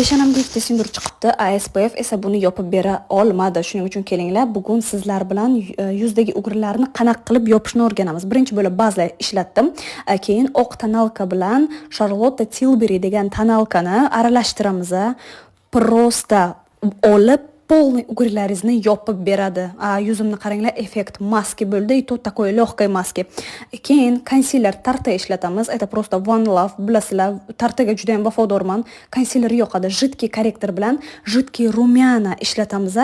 Peshonamga ikkita sindur chiqibdi. SPF esa buni yopib bera olmadi. Shuning uchun kelinglar, bugun sizlar bilan yuzdagi ugurlarni qanaqa qilib yopishni o'rganamiz. Birinchi bo'lib bazlar ishlatdim. Keyin oq tonalka bilan Charlotte Tilbury degan tonalkani aralashtiramiz. Prosta olib полный ugurlaringizni yopib beradi. Yuzimni qaranglar, effekt maski bo'ldi. И то такой легкой маски. Keyin konsiler tarta ishlatamiz. Это просто One Love. Bilasizlar, tartaga juda ham vafodorman. Konsiler yoqadi. Жидкий korrektor bilan жидкий rumyana ishlatamiz.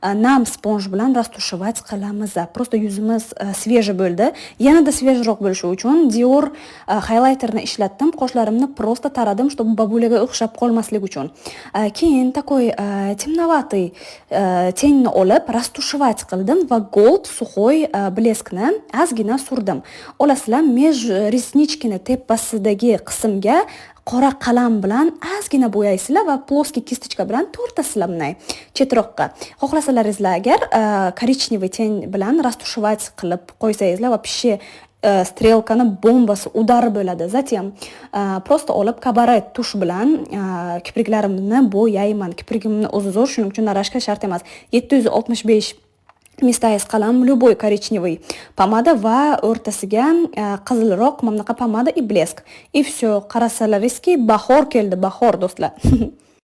Nam sponj bilan расtushovать qilamiz. Просто yuzimiz sveji bo'ldi. Yanada svejroq bo'lishi uchun Dior highlighterni ishlatdim. Qoshlarimni просто taradim, чтобы babulaga o'xshab qolmaslik uchun. Keyin такой темноватый tenni olib расtushovать qildim va gold сухой bleskni ozgina surdim. Olasizlar, mej resnichkini tepasidagi qismga qora qalam bilan ozgina bo'yaysizlar va ploskiy kistichka bilan tortasizlar bunday chetroqqa. Xohlasalaringizlar agar korичневый ten bilan расtushovать qilib qo'ysangizlar va pishi strelkani bombasi udari bo'ladi. Затем просто olib kabaret tush bilan kipriklarimni bo'yayman. Kiprigimni o'zi zo'r, shuning uchun narashka shart emas. 765 Mistayz qalam, любой коричневый pomada va o'rtasiga qizilroq mana bunaqa pomada и blesk. И все, qarasalaringizki, bahor keldi, bahor do'stlar.